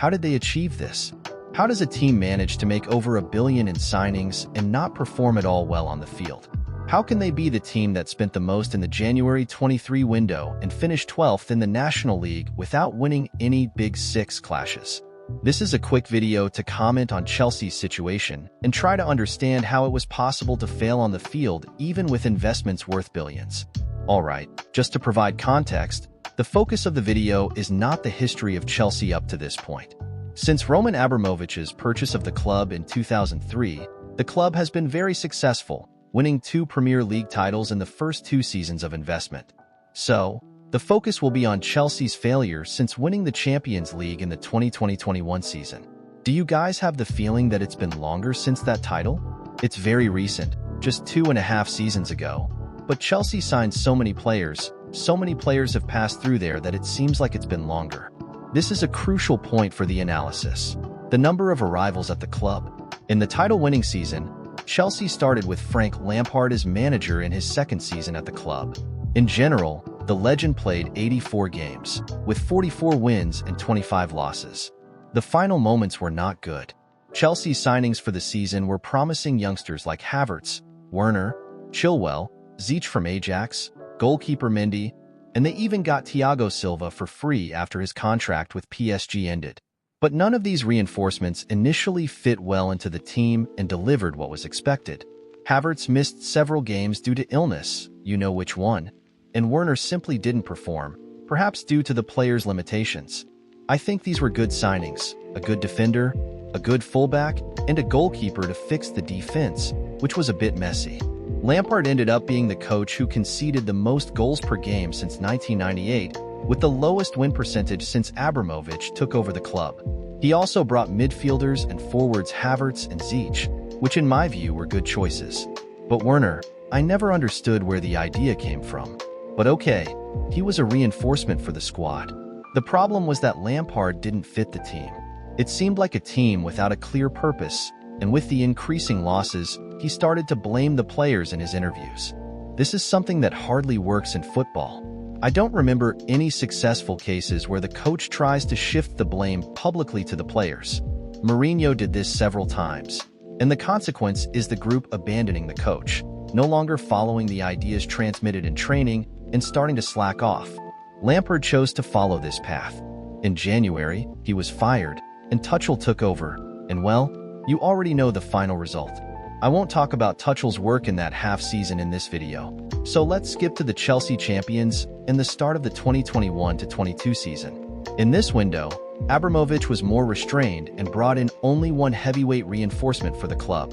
How did they achieve this? How does a team manage to make over $1 billion in signings and not perform at all well on the field? How can they be the team that spent the most in the January 23 window and finished 12th in the National League without winning any Big Six clashes? This is a quick video to comment on Chelsea's situation and try to understand how it was possible to fail on the field even with investments worth billions. Alright, just to provide context, the focus of the video is not the history of Chelsea up to this point. Since Roman Abramovich's purchase of the club in 2003, the club has been very successful, winning 2 Premier League titles in the first 2 seasons of investment. So, the focus will be on Chelsea's failure since winning the Champions League in the 2020-21 season. Do you guys have the feeling that it's been longer since that title? It's very recent, just 2.5 seasons ago. But Chelsea signed so many players have passed through there that it seems like it's been longer. This is a crucial point for the analysis. The number of arrivals at the club. In the title-winning season, Chelsea started with Frank Lampard as manager in his second season at the club. In general, the legend played 84 games, with 44 wins and 25 losses. The final moments were not good. Chelsea's signings for the season were promising youngsters like Havertz, Werner, Chilwell, Ziyech from Ajax, goalkeeper Mendy, and they even got Thiago Silva for free after his contract with PSG ended. But none of these reinforcements initially fit well into the team and delivered what was expected. Havertz missed several games due to illness, you know which one, and Werner simply didn't perform, perhaps due to the player's limitations. I think these were good signings, a good defender, a good fullback, and a goalkeeper to fix the defense, which was a bit messy. Lampard ended up being the coach who conceded the most goals per game since 1998, with the lowest win percentage since Abramovich took over the club. He also brought midfielders and forwards Havertz and Ziyech, which in my view were good choices. But Werner, I never understood where the idea came from. But okay, he was a reinforcement for the squad. The problem was that Lampard didn't fit the team. It seemed like a team without a clear purpose, and with the increasing losses, he started to blame the players in his interviews. This is something that hardly works in football. I don't remember any successful cases where the coach tries to shift the blame publicly to the players. Mourinho did this several times, and the consequence is the group abandoning the coach, no longer following the ideas transmitted in training, and starting to slack off. Lampard chose to follow this path. In January, he was fired, and Tuchel took over, and well, you already know the final result. I won't talk about Tuchel's work in that half-season in this video, so let's skip to the Chelsea champions and the start of the 2021-22 season. In this window, Abramovich was more restrained and brought in only one heavyweight reinforcement for the club,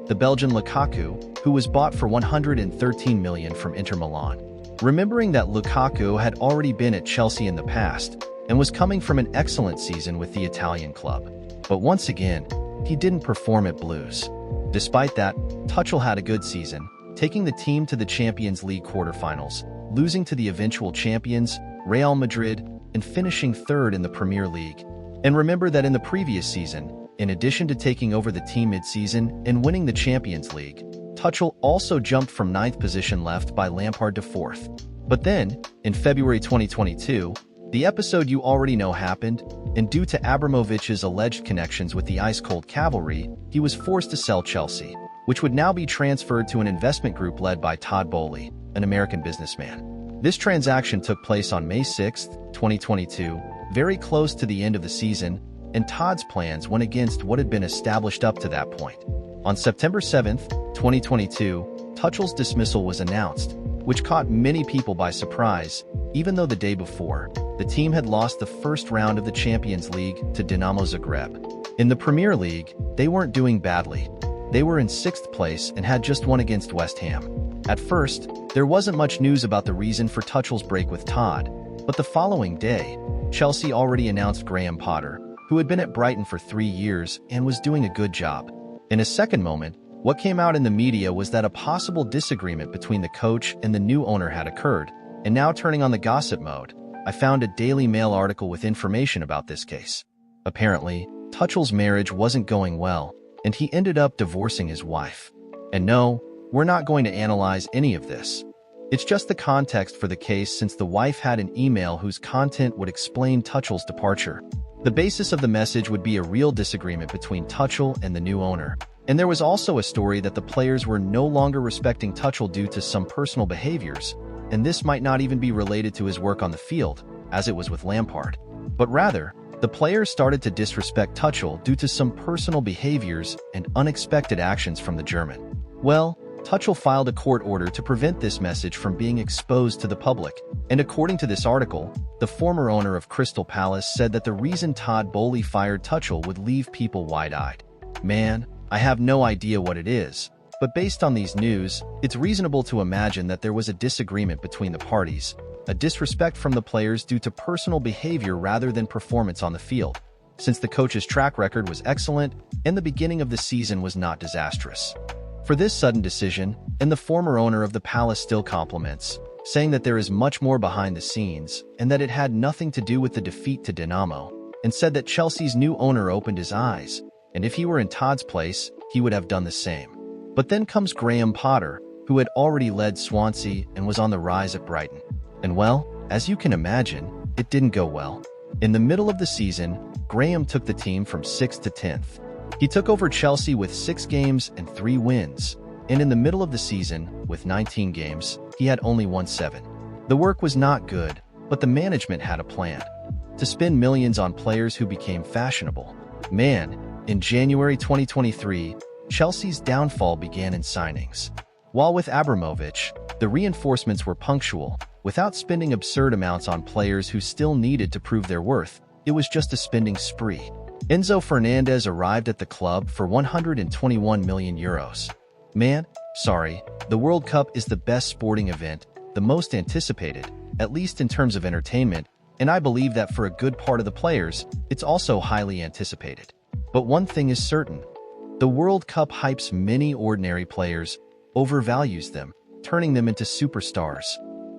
the Belgian Lukaku, who was bought for $113 million from Inter Milan. Remembering that Lukaku had already been at Chelsea in the past and was coming from an excellent season with the Italian club. But once again, he didn't perform at Blues. Despite that, Tuchel had a good season, taking the team to the Champions League quarterfinals, losing to the eventual champions, Real Madrid, and finishing third in the Premier League. And remember that in the previous season, in addition to taking over the team mid-season and winning the Champions League, Tuchel also jumped from 9th position left by Lampard to 4th. But then, in February 2022, the episode you already know happened, and due to Abramovich's alleged connections with the ice-cold cavalry, he was forced to sell Chelsea, which would now be transferred to an investment group led by Todd Boehly, an American businessman. This transaction took place on May 6, 2022, very close to the end of the season, and Todd's plans went against what had been established up to that point. On September 7, 2022, Tuchel's dismissal was announced, which caught many people by surprise, even though the day before, the team had lost the first round of the Champions League to Dinamo Zagreb. In the Premier League, they weren't doing badly. They were in 6th place and had just won against West Ham. At first, there wasn't much news about the reason for Tuchel's break with Todd, but the following day, Chelsea already announced Graham Potter, who had been at Brighton for 3 years and was doing a good job. In a second moment, what came out in the media was that a possible disagreement between the coach and the new owner had occurred, and now turning on the gossip mode, I found a Daily Mail article with information about this case. Apparently, Tuchel's marriage wasn't going well, and he ended up divorcing his wife. And no, we're not going to analyze any of this. It's just the context for the case since the wife had an email whose content would explain Tuchel's departure. The basis of the message would be a real disagreement between Tuchel and the new owner. And there was also a story that the players were no longer respecting Tuchel due to some personal behaviors, and this might not even be related to his work on the field, as it was with Lampard. But rather, the players started to disrespect Tuchel due to some personal behaviors and unexpected actions from the German. Well, Tuchel filed a court order to prevent this message from being exposed to the public, and according to this article, the former owner of Crystal Palace said that the reason Todd Boehly fired Tuchel would leave people wide-eyed. Man, I have no idea what it is, but based on these news, it's reasonable to imagine that there was a disagreement between the parties, a disrespect from the players due to personal behavior rather than performance on the field, since the coach's track record was excellent and the beginning of the season was not disastrous. For this sudden decision, and the former owner of the Palace still compliments, saying that there is much more behind the scenes and that it had nothing to do with the defeat to Dinamo, and said that Chelsea's new owner opened his eyes, and if he were in Todd's place, he would have done the same. But then comes Graham Potter, who had already led Swansea and was on the rise at Brighton. And well, as you can imagine, it didn't go well. In the middle of the season, Graham took the team from 6th to 10th. He took over Chelsea with 6 games and 3 wins, and in the middle of the season, with 19 games, he had only won 7. The work was not good, but the management had a plan. To spend millions on players who became fashionable. Man, in January 2023, Chelsea's downfall began in signings. While with Abramovich, the reinforcements were punctual, without spending absurd amounts on players who still needed to prove their worth. It was just a spending spree. Enzo Fernandez arrived at the club for €121 million. Man, sorry, the World Cup is the best sporting event, the most anticipated, at least in terms of entertainment, and I believe that for a good part of the players, it's also highly anticipated. But one thing is certain. The World Cup hypes many ordinary players, overvalues them, turning them into superstars.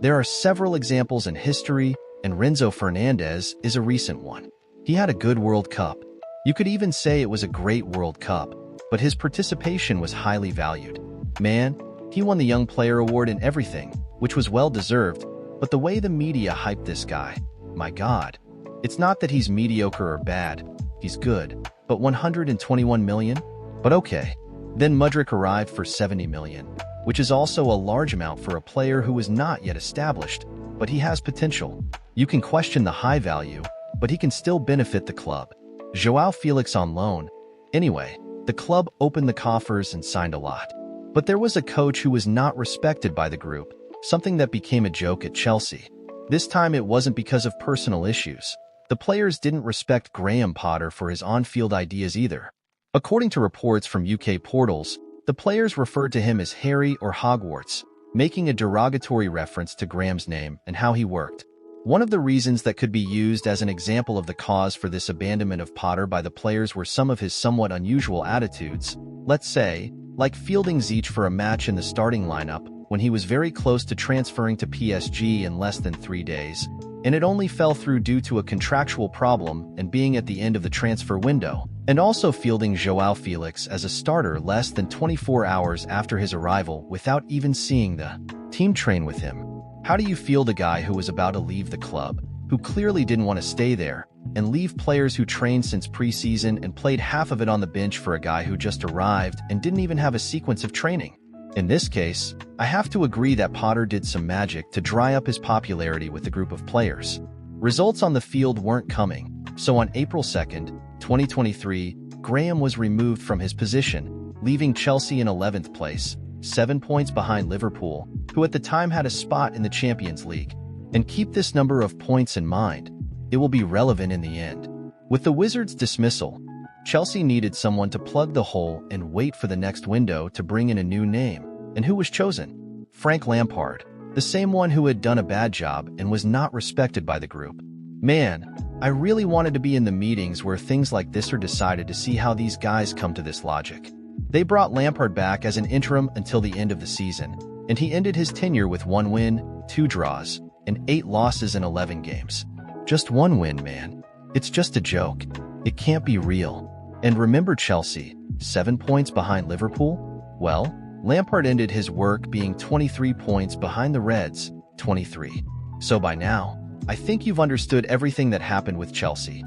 There are several examples in history, and Renzo Fernandez is a recent one. He had a good World Cup. You could even say it was a great World Cup, but his participation was highly valued. Man, he won the Young Player Award and everything, which was well-deserved, but the way the media hyped this guy, my God. It's not that he's mediocre or bad, he's good, but 121 million? But okay. Then Mudryk arrived for 70 million, which is also a large amount for a player who is not yet established, but he has potential. You can question the high value, but he can still benefit the club. Joao Felix on loan. Anyway, the club opened the coffers and signed a lot. But there was a coach who was not respected by the group, something that became a joke at Chelsea. This time it wasn't because of personal issues. The players didn't respect Graham Potter for his on-field ideas either. According to reports from UK portals, the players referred to him as Harry or Hogwarts, making a derogatory reference to Graham's name and how he worked. One of the reasons that could be used as an example of the cause for this abandonment of Potter by the players were some of his somewhat unusual attitudes, let's say, like fielding Ziyech for a match in the starting lineup when he was very close to transferring to PSG in less than 3 days, and it only fell through due to a contractual problem and being at the end of the transfer window, and also fielding Joao Felix as a starter less than 24 hours after his arrival without even seeing the team train with him. How do you field a guy who was about to leave the club, who clearly didn't want to stay there, and leave players who trained since preseason and played half of it on the bench for a guy who just arrived and didn't even have a sequence of training? In this case, I have to agree that Potter did some magic to dry up his popularity with the group of players. Results on the field weren't coming, so on April 2nd, 2023, Graham was removed from his position, leaving Chelsea in 11th place, 7 points behind Liverpool, who at the time had a spot in the Champions League. And keep this number of points in mind. It will be relevant in the end. With the Wizards' dismissal, Chelsea needed someone to plug the hole and wait for the next window to bring in a new name. And who was chosen? Frank Lampard, the same one who had done a bad job and was not respected by the group. Man, I really wanted to be in the meetings where things like this are decided to see how these guys come to this logic. They brought Lampard back as an interim until the end of the season, and he ended his tenure with 1 win, 2 draws, and 8 losses in 11 games. Just 1 win, man. It's just a joke. It can't be real. And remember Chelsea, 7 points behind Liverpool? Well, Lampard ended his work being 23 points behind the Reds, 23. So by now, I think you've understood everything that happened with Chelsea.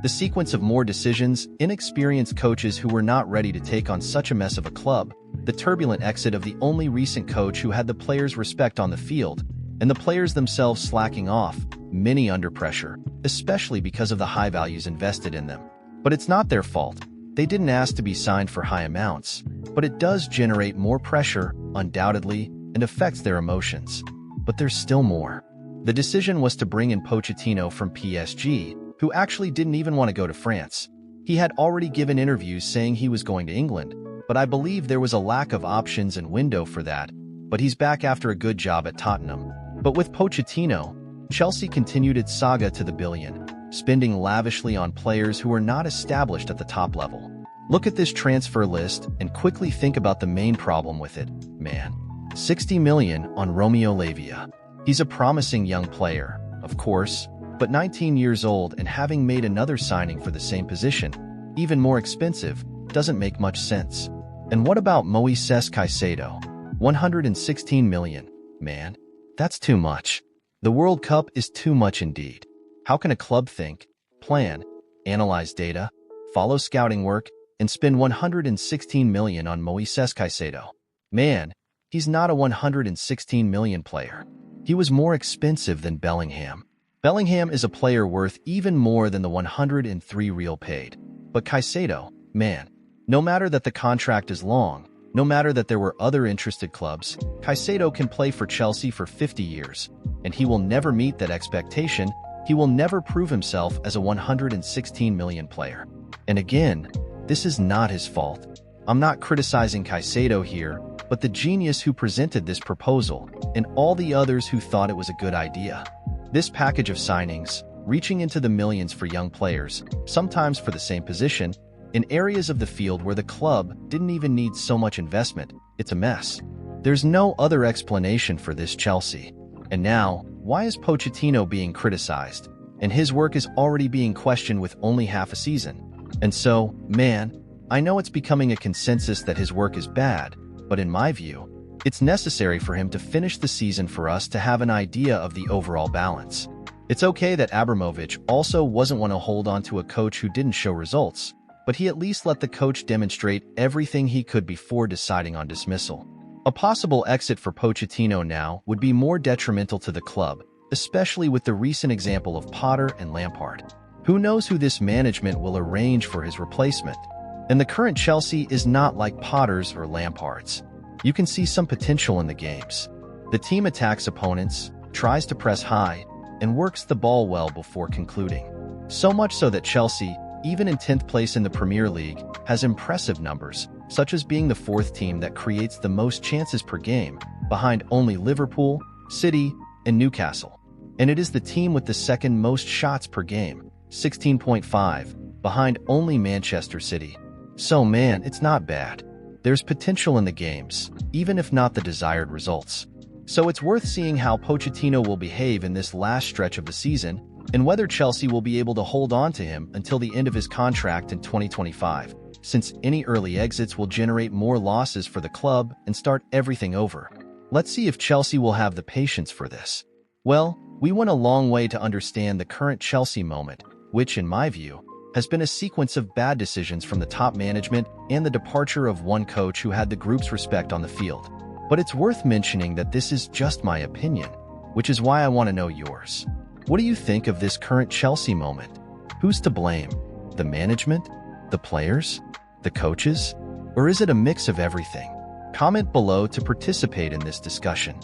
The sequence of more decisions, inexperienced coaches who were not ready to take on such a mess of a club, the turbulent exit of the only recent coach who had the players' respect on the field, and the players themselves slacking off, many under pressure, especially because of the high values invested in them. But it's not their fault. They didn't ask to be signed for high amounts, but it does generate more pressure, undoubtedly, and affects their emotions. But there's still more. The decision was to bring in Pochettino from PSG, who actually didn't even want to go to France. He had already given interviews saying he was going to England, but I believe there was a lack of options and window for that. But he's back after a good job at Tottenham. But with Pochettino, Chelsea continued its saga to the billion, spending lavishly on players who were not established at the top level. Look at this transfer list and quickly think about the main problem with it. Man, 60 million on Romeo Lavia. He's a promising young player, of course, but 19 years old and having made another signing for the same position, even more expensive, doesn't make much sense. And what about Moises Caicedo? 116 million. Man, that's too much. The World Cup is too much indeed. How can a club think, plan, analyze data, follow scouting work, and spend 116 million on Moises Caicedo? Man, he's not a 116 million player. He was more expensive than Bellingham. Bellingham is a player worth even more than the 103 real paid. But Caicedo, man, no matter that the contract is long, no matter that there were other interested clubs, Caicedo can play for Chelsea for 50 years, and he will never meet that expectation. He will never prove himself as a 116 million player. And again, this is not his fault. I'm not criticizing Caicedo here, but the genius who presented this proposal, and all the others who thought it was a good idea. This package of signings, reaching into the millions for young players, sometimes for the same position, in areas of the field where the club didn't even need so much investment, it's a mess. There's no other explanation for this, Chelsea. And now, why is Pochettino being criticized? And his work is already being questioned with only half a season. And so, man, I know it's becoming a consensus that his work is bad, but in my view, it's necessary for him to finish the season for us to have an idea of the overall balance. It's okay that Abramovich also wasn't want to hold on to a coach who didn't show results, but he at least let the coach demonstrate everything he could before deciding on dismissal. A possible exit for Pochettino now would be more detrimental to the club, especially with the recent example of Potter and Lampard. Who knows who this management will arrange for his replacement? And the current Chelsea is not like Potter's or Lampard's. You can see some potential in the games. The team attacks opponents, tries to press high, and works the ball well before concluding. So much so that Chelsea, even in 10th place in the Premier League, has impressive numbers, such as being the 4th team that creates the most chances per game, behind only Liverpool, City, and Newcastle. And it is the team with the 2nd most shots per game, 16.5, behind only Manchester City. So man, it's not bad. There's potential in the games, even if not the desired results. So it's worth seeing how Pochettino will behave in this last stretch of the season, and whether Chelsea will be able to hold on to him until the end of his contract in 2025, since any early exits will generate more losses for the club and start everything over. Let's see if Chelsea will have the patience for this. Well, we went a long way to understand the current Chelsea moment, which, in my view, has been a sequence of bad decisions from the top management and the departure of one coach who had the group's respect on the field. But it's worth mentioning that this is just my opinion, which is why I want to know yours. What do you think of this current Chelsea moment? Who's to blame? The management? The players? The coaches? Or is it a mix of everything? Comment below to participate in this discussion.